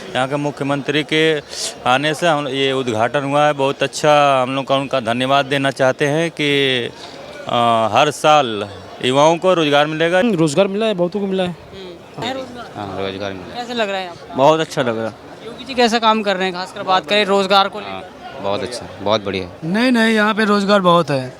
यहाँ के मुख्यमंत्री के आने से हम ये उद्घाटन हुआ है। बहुत अच्छा, हम लोग का उनका धन्यवाद देना चाहते हैं कि हर साल युवाओं को रोजगार मिलेगा। रोजगार मिला है, बहुतों को मिला है। हाँ, रोजगार मिला। कैसे लग रहा है आपको? बहुत अच्छा लग रहा। योगी जी कैसा काम कर रहे हैं, खासकर बात करें रोजगार को लेकर? बहुत अच्छा, बहुत बढ़िया। नहीं नहीं, यहाँ पे रोजगार बहुत है,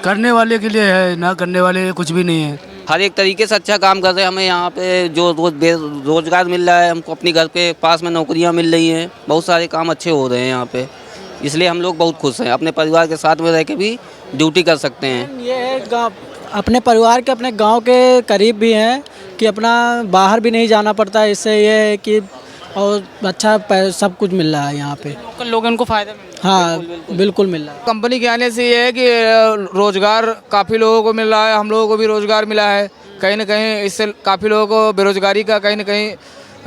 करने वाले के लिए है, ना करने वाले कुछ भी नहीं है। हर एक तरीके से अच्छा काम कर रहे हैं। हमें यहाँ पे जो रोजगार मिल रहा है, हमको अपनी घर के पास में नौकरियाँ मिल रही हैं, बहुत सारे काम अच्छे हो रहे हैं यहाँ पे, इसलिए हम लोग बहुत खुश हैं। अपने परिवार के साथ में रह के भी ड्यूटी कर सकते हैं। ये है अपने परिवार के, अपने गांव के करीब भी हैं कि अपना बाहर भी नहीं जाना पड़ता है। इससे ये है कि और अच्छा सब कुछ मिल रहा है यहाँ पे, लोकल लोग उनको फायदा मिल रहा है। हाँ बिल्कुल मिल रहा है। कंपनी के आने से ये है कि रोज़गार काफ़ी लोगों को मिल रहा है, हम लोगों को भी रोज़गार मिला है। कहीं ना कहीं इससे काफ़ी लोगों को बेरोज़गारी का, कहीं ना कहीं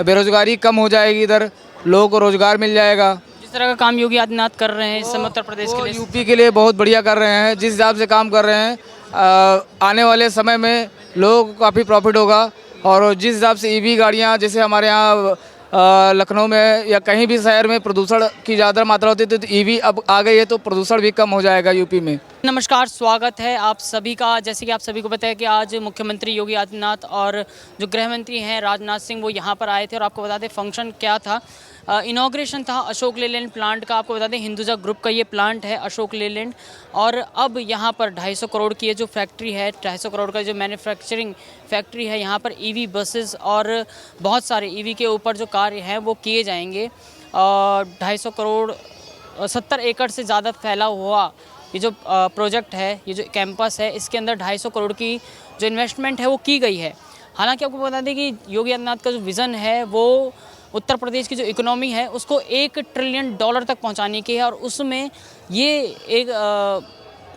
बेरोज़गारी कम हो जाएगी, इधर लोगों को रोज़गार मिल जाएगा। जिस तरह का काम योगी आदित्यनाथ कर रहे हैं इस समय उत्तर प्रदेश के लिए, यूपी के लिए बहुत बढ़िया कर रहे हैं। जिस हिसाब से काम कर रहे हैं, आने वाले समय में लोगों को काफ़ी प्रॉफिट होगा। और जिस हिसाब से ईवी गाड़ियाँ, जैसे हमारे यहाँ लखनऊ में या कहीं भी शहर में प्रदूषण की ज़्यादा मात्रा होती थी, तो ईवी अब आ गई है, तो प्रदूषण भी कम हो जाएगा यूपी में। नमस्कार, स्वागत है आप सभी का। जैसे कि आप सभी को पता है कि आज मुख्यमंत्री योगी आदित्यनाथ और जो गृह मंत्री हैं राजनाथ सिंह, वो यहाँ पर आए थे। और आपको बता दें फंक्शन क्या था, इनॉग्रेशन था अशोक लेलैंड प्लांट का। आपको बता दें हिंदुजा ग्रुप का ये प्लांट है अशोक लेलैंड। और अब यहाँ पर 250 करोड़ की ये जो फैक्ट्री है, 250 करोड़ का जो मैन्युफैक्चरिंग फैक्ट्री है, यहाँ पर ईवी बसेस और बहुत सारे ईवी के ऊपर जो कार्य हैं वो किए जाएंगे। 250 करोड़ 70 एकड़ से ज़्यादा फैला हुआ ये जो प्रोजेक्ट है, ये जो कैंपस है, इसके अंदर 250 करोड़ की जो इन्वेस्टमेंट है वो की गई है। हालांकि आपको बता दें कि योगी आदित्यनाथ का जो विज़न है वो उत्तर प्रदेश की जो इकोनॉमी है उसको $1 ट्रिलियन तक पहुंचाने की है। और उसमें ये एक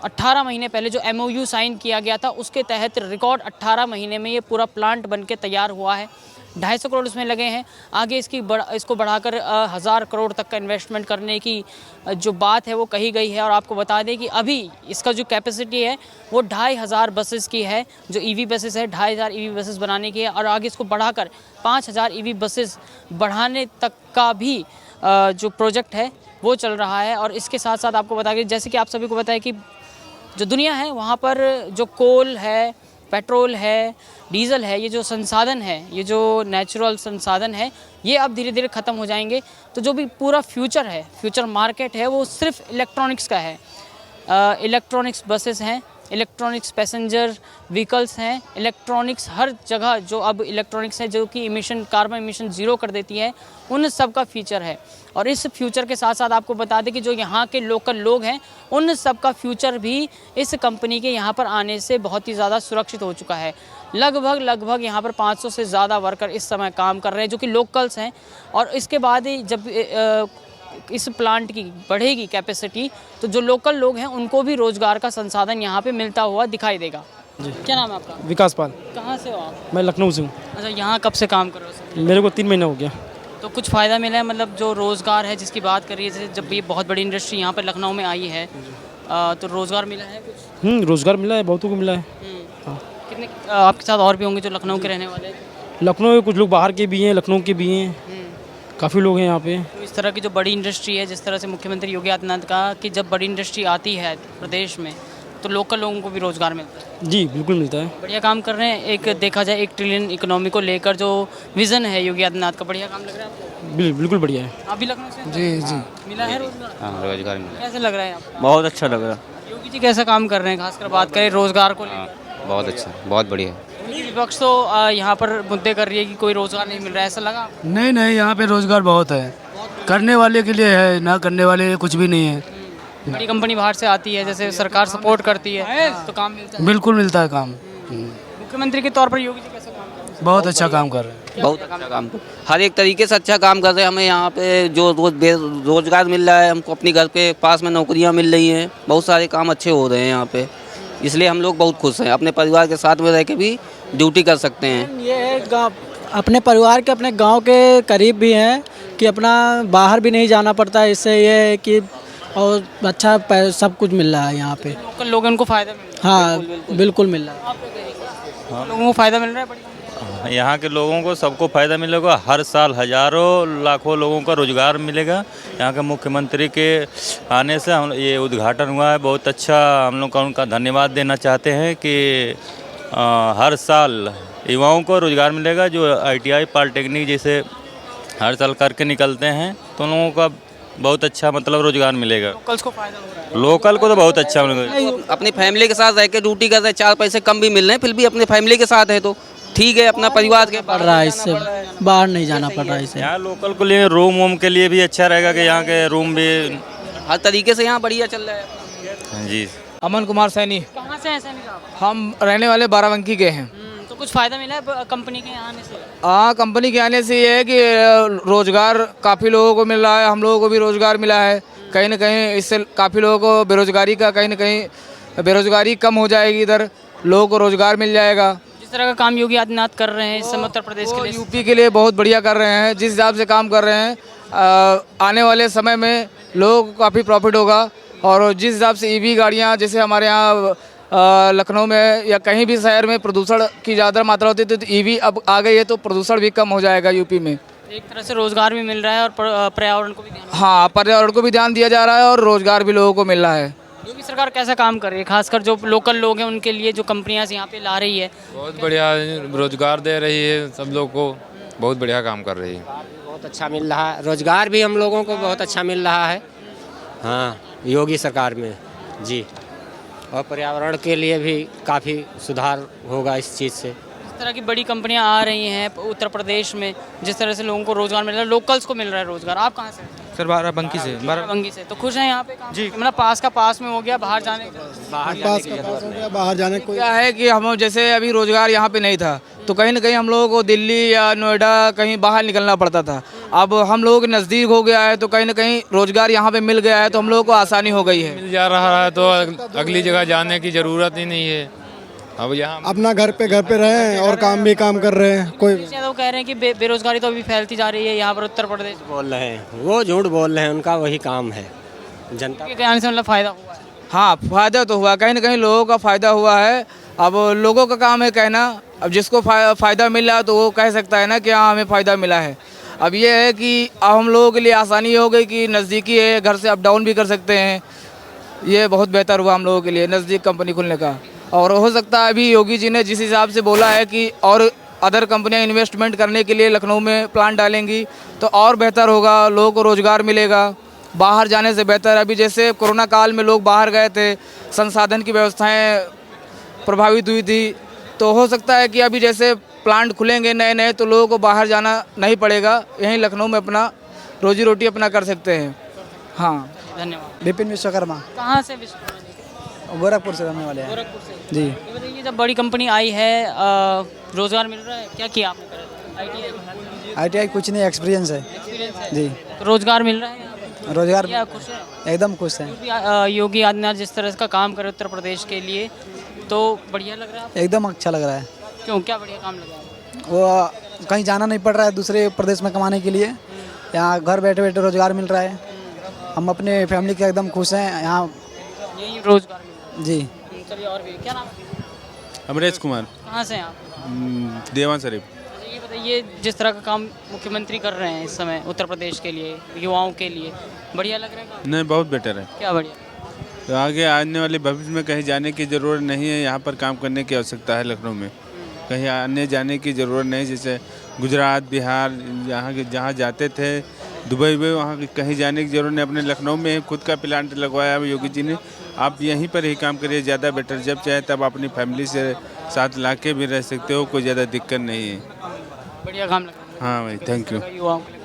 18 महीने पहले जो MOU साइन किया गया था, उसके तहत रिकॉर्ड 18 महीने में ये पूरा प्लांट बनके तैयार हुआ है। 250 करोड़ इसमें लगे हैं। आगे इसको बढ़ाकर 1000 करोड़ तक का इन्वेस्टमेंट करने की जो बात है वो कही गई है। और आपको बता दें कि अभी इसका जो कैपेसिटी है वो 2500 बसेस की है, जो ईवी बसेस है 2500 ईवी बसेस बनाने की है। और आगे इसको बढ़ाकर 5000 ईवी बसेस बढ़ाने तक का भी जो प्रोजेक्ट है वो चल रहा है। और इसके साथ साथ आपको बता दें, जैसे कि आप सभी को पता है कि जो दुनिया है वहाँ पर जो कोल है, पेट्रोल है, डीज़ल है, ये जो संसाधन है, ये जो नेचुरल संसाधन है, ये अब धीरे धीरे ख़त्म हो जाएंगे। तो जो भी पूरा फ्यूचर है, फ्यूचर मार्केट है, वो सिर्फ इलेक्ट्रॉनिक्स का है। इलेक्ट्रॉनिक्स बसेस हैं, इलेक्ट्रॉनिक्स पैसेंजर व्हीकल्स हैं, इलेक्ट्रॉनिक्स हर जगह जो अब इलेक्ट्रॉनिक्स है जो कि कार्बन इमिशन ज़ीरो कर देती है, उन सब का फ्यूचर है। और इस फ्यूचर के साथ साथ आपको बता दें कि जो यहाँ के लोकल लोग हैं उन सब का फ्यूचर भी इस कंपनी के यहाँ पर आने से बहुत ही ज़्यादा सुरक्षित हो चुका है। लगभग यहाँ पर 500 से ज़्यादा वर्कर इस समय काम कर रहे हैं जो कि लोकल्स हैं। और इसके बाद ही जब इस प्लांट की बढ़ेगी कैपेसिटी, तो जो लोकल लोग हैं उनको भी रोज़गार का संसाधन यहाँ पे मिलता हुआ दिखाई देगा। क्या नाम है आपका? विकास पाल। कहाँ से हो आप? मैं लखनऊ से हूँ। अच्छा, यहाँ कब से काम कर रहे हो? मेरे को 3 महीना हो गया। तो कुछ फ़ायदा मिला है, मतलब जो रोज़गार है जिसकी बात करिए, जैसे जब ये बहुत बड़ी इंडस्ट्री यहाँ पर लखनऊ में आई है, तो रोज़गार मिला है कुछ? रोज़गार मिला है, बहुतों को मिला है। हाँ। कितने आपके साथ और भी होंगे जो लखनऊ के रहने वाले हैं? लखनऊ के कुछ लोग बाहर के भी हैं, लखनऊ के भी हैं, काफ़ी लोग हैं यहाँ पे। तो इस तरह की जो बड़ी इंडस्ट्री है, जिस तरह से मुख्यमंत्री योगी आदित्यनाथ का कि जब बड़ी इंडस्ट्री आती है प्रदेश में तो लोकल लोगों को भी रोज़गार मिलता है। जी बिल्कुल मिलता है। बढ़िया काम कर रहे हैं। एक देखा जाए 1 ट्रिलियन इकोनॉमी को लेकर जो विज़न है योगी आदित्यनाथ का, बढ़िया काम लग रहा है आपको? बिल्कुल बढ़िया है। आप भी लखनऊ से? जी। मिला है रोज़गार? हाँ, रोजगार मिला। कैसे लग रहा है आपको? बहुत अच्छा लग रहा। योगी जी कैसा काम कर रहे हैं, खासकर बात करें रोज़गार को लेकर? बहुत अच्छा, बहुत बढ़िया। विपक्ष तो यहाँ पर मुद्दे कर रही है कि कोई रोज़गार नहीं मिल रहा है, ऐसा लगा? नहीं नहीं, यहाँ पे रोजगार बहुत है, करने वाले के लिए है, ना करने वाले कुछ भी नहीं है। बड़ी कंपनी बाहर से आती है, जैसे सरकार सपोर्ट करती है तो काम मिलता है। बिल्कुल मिलता है काम। मुख्यमंत्री के तौर पर योगी जी कैसा काम कर रहे हैं? बहुत अच्छा काम कर रहे हैं। बहुत अच्छा काम, हर एक तरीके से अच्छा काम कर रहे हैं। हमें यहाँ पे जो रोजगार मिल रहा है, हमको अपनी घर के पास में नौकरियाँ मिल रही हैं, बहुत सारे काम अच्छे हो रहे हैं यहाँ पे, इसलिए हम लोग बहुत खुश हैं। अपने परिवार के साथ में रह के भी ड्यूटी कर सकते हैं। ये है अपने परिवार के, अपने गांव के करीब भी हैं कि अपना बाहर भी नहीं जाना पड़ता है। इससे ये है कि और अच्छा सब कुछ मिल रहा है यहाँ पे। लोकल लोग उनको फ़ायदा मिल रहा है? हाँ बिल्कुल मिल रहा है। लोगों को फ़ायदा मिल रहा है? बढ़िया। यहाँ के लोगों को सबको फ़ायदा मिलेगा। हर साल हज़ारों लाखों लोगों का रोज़गार मिलेगा। यहाँ के मुख्यमंत्री के आने से हम ये उद्घाटन हुआ है, बहुत अच्छा। हम लोग का उनका धन्यवाद देना चाहते हैं कि हर साल युवाओं को रोज़गार मिलेगा। जो ITI पॉलिटेक्निक जैसे हर साल करके निकलते हैं तो उन लोगों का बहुत अच्छा मतलब रोज़गार मिलेगा। लोकल्स को फायदा हो रहा है। लोकल को तो बहुत अच्छा मिलेगा। अपनी फैमिली के साथ रह के ड्यूटी कर रहे हैं, 4 पैसे कम भी मिल रहे हैं, फिर भी अपनी फैमिली के साथ है तो ठीक है। अपना परिवार के पड़ रहा है, इससे बाहर नहीं जाना पड़ रहा है इससे। यहाँ लोकल को लिए रूम वूम के लिए भी अच्छा रहेगा कि यहाँ के रूम भी हर तरीके से यहाँ बढ़िया चल रहा है। जी। अमन कुमार सैनी, कहाँ से ऐसा नहीं रहा? हम रहने वाले बाराबंकी के हैं। तो कुछ फ़ायदा मिला है कंपनी के यहाँ आने से? हाँ, कंपनी के आने से ये है कि रोज़गार काफ़ी लोगों को मिल रहा है, हम लोगों को भी रोज़गार मिला है। कहीं ना कहीं इससे काफ़ी लोगों को बेरोज़गारी का कहीं ना कहीं बेरोज़गारी कम हो जाएगी, इधर लोगों को रोज़गार मिल जाएगा। जिस तरह का काम योगी आदित्यनाथ कर रहे हैं इस समय उत्तर प्रदेश के लिए, यूपी के लिए बहुत बढ़िया कर रहे हैं। जिस हिसाब से काम कर रहे हैं, आने वाले समय में लोगों को काफ़ी प्रॉफिट होगा। और जिस हिसाब से EV गाड़ियाँ जैसे हमारे यहाँ लखनऊ में या कहीं भी शहर में प्रदूषण की ज़्यादा मात्रा होती थी, तो EV अब आ गई है तो प्रदूषण भी कम हो जाएगा यूपी में। एक तरह से रोज़गार भी मिल रहा है और पर्यावरण को भी ध्यान। हाँ, पर्यावरण को भी ध्यान दिया जा रहा है और रोज़गार भी लोगों को मिल रहा है। योगी सरकार कैसा काम कर रही है, खासकर जो लोकल लोग हैं उनके लिए, जो कंपनियां यहाँ पे ला रही है? बहुत बढ़िया रोजगार दे रही है, सब लोग को बहुत बढ़िया काम कर रही है। बहुत अच्छा मिल रहा है, रोजगार भी हम लोगों को बहुत अच्छा मिल रहा है। हाँ, योगी सरकार में जी। और पर्यावरण के लिए भी काफ़ी सुधार होगा इस चीज़ से। इस तरह की बड़ी कंपनियां आ रही हैं उत्तर प्रदेश में, जिस तरह से लोगों को रोज़गार मिल रहा है, लोकल्स को मिल रहा है रोज़गार। आप कहाँ से? सर बाराबंकी से। बाराबंकी से। तो खुश हैं यहाँ पे काम? जी, मतलब पास का पास में हो गया, बाहर जाने बाहर जाने को क्या है कि हम जैसे अभी रोज़गार यहाँ पे नहीं था तो कहीं ना कहीं हम लोगों को दिल्ली या नोएडा कहीं बाहर निकलना पड़ता था। अब हम लोगों के नज़दीक हो गया है तो कहीं ना कहीं रोज़गार यहाँ पे मिल गया है तो हम लोगों को आसानी हो गई है। मिल जा रहा है तो अगली जगह जाने की ज़रूरत ही नहीं है। अब यहाँ अपना घर पे रहे हैं और काम भी काम कर रहे हैं। कोई यादव कह रहे हैं कि बेरोजगारी तो अभी फैलती जा रही है यहाँ पर उत्तर प्रदेश। बोल रहे हैं वो, झूठ बोल रहे हैं, उनका वही काम है। जनता के आने से मतलब फ़ायदा हुआ है? हाँ, फ़ायदा तो हुआ, कहीं ना कहीं लोगों का फ़ायदा हुआ है। अब लोगों का काम है कहना। अब जिसको फ़ायदा मिला तो वो कह सकता है ना कि हाँ हमें फ़ायदा मिला है। अब ये है कि अब हम लोगों के लिए आसानी हो गई कि नज़दीकी है, घर से अप डाउन भी कर सकते हैं। ये बहुत बेहतर हुआ हम लोगों के लिए नज़दीक कंपनी खुलने का। और हो सकता है अभी योगी जी ने जिस हिसाब से बोला है कि और अदर कंपनियां इन्वेस्टमेंट करने के लिए लखनऊ में प्लान डालेंगी तो और बेहतर होगा, लोगों को रोज़गार मिलेगा। बाहर जाने से बेहतर, अभी जैसे कोरोना काल में लोग बाहर गए थे, संसाधन की व्यवस्थाएं प्रभावित हुई थी, तो हो सकता है कि अभी जैसे प्लांट खुलेंगे नए नए तो लोगों को बाहर जाना नहीं पड़ेगा, यहीं लखनऊ में अपना रोजी रोटी अपना कर सकते हैं। हाँ, धन्यवाद। विपिन विश्वकर्मा, कहाँ से? विश्वकर्मा जी, गोरखपुर से रहने वाले हैं। गोरखपुर से जी। ये बताइए, जब बड़ी कंपनी आई है रोज़गार मिल रहा है, क्या किया आपने? ITI कुछ नहीं, एक्सपीरियंस है जी। तो रोज़गार मिल रहा है यहाँ पे? रोजगार क्या खुश है? एकदम खुश हैं, योगी आदित्यनाथ जिस तरह का काम करे उत्तर प्रदेश के लिए तो बढ़िया लग रहा है आपको? एकदम अच्छा लग रहा है। क्यों, क्या बढ़िया काम लगा है? वो कहीं जाना नहीं पड़ रहा है दूसरे प्रदेश में कमाने के लिए, यहाँ घर बैठे बैठे रोजगार मिल रहा है। हम अपने फैमिली के एकदम खुश हैं यहाँ। यही रोज़गार मिल रहा जी। है। चलिए, और भी क्या नाम है? अमरेश कुमार, कहाँ से हैं आप? देवान शरीफ। ये बताइए, जिस तरह का काम मुख्यमंत्री कर रहे हैं इस समय उत्तर प्रदेश के लिए, युवाओं के लिए, बढ़िया लग रहा है काम? नहीं, बहुत बेटर है। क्या बढ़िया? तो आगे आने वाले भविष्य में कहीं जाने की ज़रूरत नहीं है, यहाँ पर काम करने की आवश्यकता है। लखनऊ में कहीं आने जाने की ज़रूरत नहीं, जैसे गुजरात, बिहार, यहाँ के जहाँ जाते थे, दुबई में, वहाँ कहीं जाने की ज़रूरत नहीं। अपने लखनऊ में खुद का प्लांट लगवाया है योगी जी ने। आप यहीं पर ही काम करिए, ज़्यादा बेटर। जब चाहे तब अपनी फैमिली से साथ ला के भी रह सकते हो, कोई ज़्यादा दिक्कत नहीं है। बढ़िया काम लग रहा है। हाँ भाई, थैंक यू, युवाओं के लिए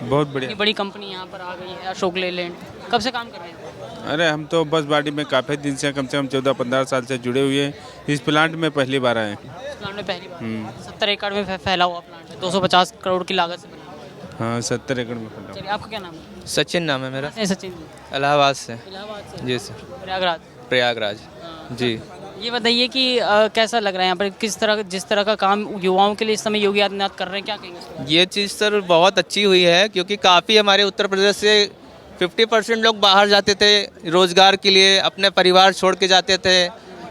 बहुत बढ़िया। इतनी बड़ी कंपनी यहाँ पर आ गई है, अशोक लेलैंड। कब से काम कर रहे हैं? अरे हम तो बस बाड़ी में काफ़ी दिन से, कम 14-15 साल से जुड़े हुए हैं। इस प्लांट में पहली बार आए। इस प्लांट में पहली बार? 70 एकड़ में फैला हुआ प्लांट है, 250 करोड़ की लागत से बना हुआ है। हाँ, 70 एकड़ में फैला। चलिए, आपका क्या नाम है? सचिन नाम है मेरा, कहाँ से सचिन जी? इलाहाबाद से। इलाहाबाद से? जी सर, प्रयागराज। प्रयागराज जी। ये बताइए कि कैसा लग रहा है यहाँ पर, जिस तरह का काम युवाओं के लिए इस समय योगी आदित्यनाथ कर रहे हैं, क्या कहेंगे? ये चीज़ सर बहुत अच्छी हुई है, क्योंकि काफ़ी हमारे उत्तर प्रदेश से 50% लोग बाहर जाते थे रोज़गार के लिए, अपने परिवार छोड़ के जाते थे,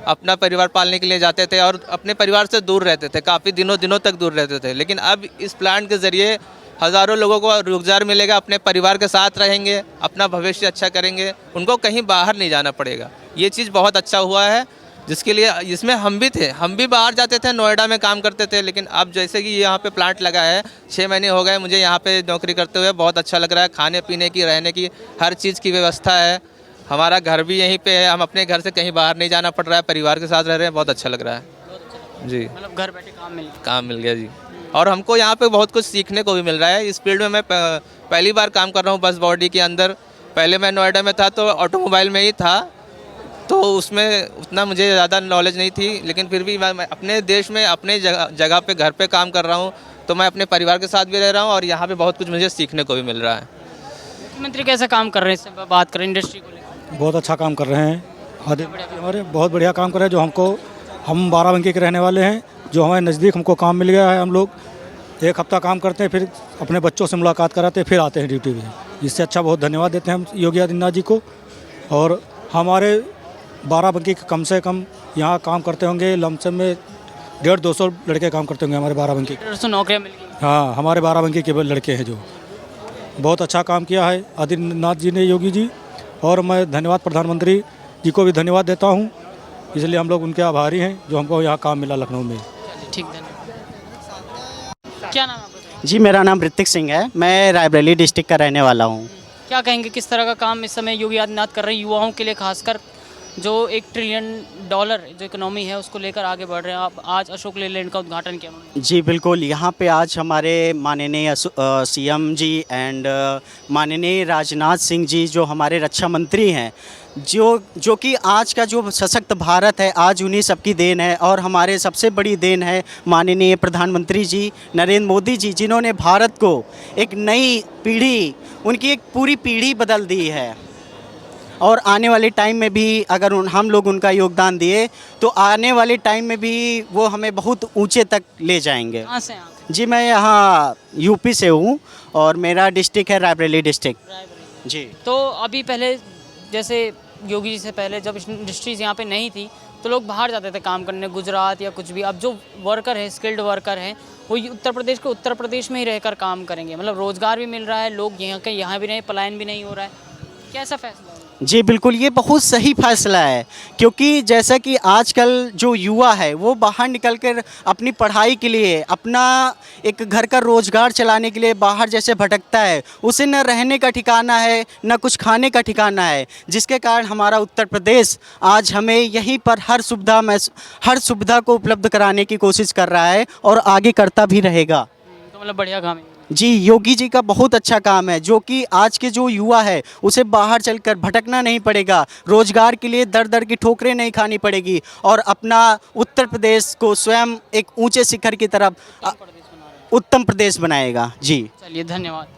अपना परिवार पालने के लिए जाते थे और अपने परिवार से दूर रहते थे, काफ़ी दिनों तक दूर रहते थे। लेकिन अब इस प्लांट के ज़रिए हज़ारों लोगों को रोज़गार मिलेगा, अपने परिवार के साथ रहेंगे, अपना भविष्य अच्छा करेंगे, उनको कहीं बाहर नहीं जाना पड़ेगा। ये चीज़ बहुत अच्छा हुआ है, जिसके लिए इसमें हम भी थे, हम भी बाहर जाते थे, नोएडा में काम करते थे। लेकिन अब जैसे कि यहाँ पे प्लांट लगा है, 6 महीने हो गए मुझे यहाँ पे नौकरी करते हुए, बहुत अच्छा लग रहा है। खाने पीने की, रहने की, हर चीज़ की व्यवस्था है। हमारा घर भी यहीं पे है, हम अपने घर से कहीं बाहर नहीं जाना पड़ रहा है, परिवार के साथ रह रहे हैं, बहुत अच्छा लग रहा है जी। मतलब घर बैठे काम मिल गया जी। और हमको यहाँ पे बहुत कुछ सीखने को भी मिल रहा है। इस फील्ड में मैं पहली बार काम कर रहा हूँ, बस बॉडी के अंदर। पहले मैं नोएडा में था तो ऑटोमोबाइल में ही था, तो उसमें उतना मुझे ज़्यादा नॉलेज नहीं थी। लेकिन फिर भी मैं अपने देश में अपने जगह पे घर पे काम कर रहा हूँ, तो मैं अपने परिवार के साथ भी रह रहा हूँ और यहाँ पे बहुत कुछ मुझे सीखने को भी मिल रहा है। मुख्यमंत्री कैसा काम कर रहे हैं, इससे बात करें इंडस्ट्री को लेकर? बहुत अच्छा काम कर रहे हैं, हमारे बहुत बढ़िया काम कर रहे हैं। जो हमको, हम बाराबंकी के रहने वाले हैं, जो हमारे नज़दीक हमको काम मिल गया है। हम लोग 1 हफ्ता काम करते हैं, फिर अपने बच्चों से मुलाकात कराते हैं, फिर आते हैं ड्यूटी पे। इससे अच्छा बहुत धन्यवाद देते हैं हम योगी आदित्यनाथ जी को। और हमारे बाराबंकी के कम से कम यहाँ काम करते होंगे लमसम में 150-200 लड़के काम करते होंगे हमारे बाराबंकी। 150 नौकरियाँ मिल गई। हाँ, हमारे बाराबंकी के लड़के हैं जो बहुत अच्छा काम किया है आदित्यनाथ जी ने, योगी जी। और मैं धन्यवाद प्रधानमंत्री जी को भी धन्यवाद देता हूँ, इसलिए हम लोग उनके आभारी हैं जो हमको यहाँ काम मिला लखनऊ में। ठीक, धन्यवाद। क्या नाम है आपका? जी, मेरा नाम ऋतिक सिंह है, मैं रायबरेली डिस्ट्रिक्ट का रहने वाला हूँ। क्या कहेंगे, किस तरह का काम इस समय योगी आदित्यनाथ कर रहे हैं युवाओं के लिए, खासकर जो $1 ट्रिलियन जो इकोनॉमी है उसको लेकर आगे बढ़ रहे हैं? आप आज अशोक लेलैंड का उद्घाटन किया उन्होंने। जी बिल्कुल, यहाँ पे आज हमारे माननीय सीएम जी एंड माननीय राजनाथ सिंह जी जो हमारे रक्षा मंत्री हैं, जो कि आज का जो सशक्त भारत है आज उन्हीं सबकी देन है। और हमारे सबसे बड़ी देन है माननीय प्रधानमंत्री जी नरेंद्र मोदी जी, जिन्होंने भारत को एक नई पीढ़ी, उनकी एक पूरी पीढ़ी बदल दी है। और आने वाले टाइम में भी अगर हम लोग उनका योगदान दिए तो आने वाले टाइम में भी वो हमें बहुत ऊंचे तक ले जाएंगे। कहाँ से हैं आप? जी, मैं यहाँ यूपी से हूँ और मेरा डिस्ट्रिक्ट है रायबरेली डिस्ट्रिक्ट जी। तो अभी पहले जैसे योगी जी से पहले जब इंडस्ट्रीज़ यहाँ पे नहीं थी तो लोग बाहर जाते थे काम करने, गुजरात या कुछ भी। अब जो वर्कर है, स्किल्ड वर्कर हैं, वो उत्तर प्रदेश में ही रहकर काम करेंगे। मतलब रोज़गार भी मिल रहा है, लोग यहाँ के यहाँ भी रहे, पलायन भी नहीं हो रहा है। कैसा फैसला है? जी बिल्कुल, ये बहुत सही फैसला है, क्योंकि जैसा कि आजकल जो युवा है वो बाहर निकलकर अपनी पढ़ाई के लिए, अपना एक घर का रोज़गार चलाने के लिए बाहर जैसे भटकता है, उसे न रहने का ठिकाना है न कुछ खाने का ठिकाना है, जिसके कारण हमारा उत्तर प्रदेश आज हमें यहीं पर हर सुविधा को उपलब्ध कराने की कोशिश कर रहा है और आगे करता भी रहेगा। तो मतलब बढ़िया काम है जी, योगी जी का बहुत अच्छा काम है, जो कि आज के जो युवा है उसे बाहर चलकर भटकना नहीं पड़ेगा, रोजगार के लिए दर दर की ठोकरें नहीं खानी पड़ेगी और अपना उत्तर प्रदेश को स्वयं एक ऊंचे शिखर की तरफ उत्तम प्रदेश बनाएगा जी। चलिए, धन्यवाद।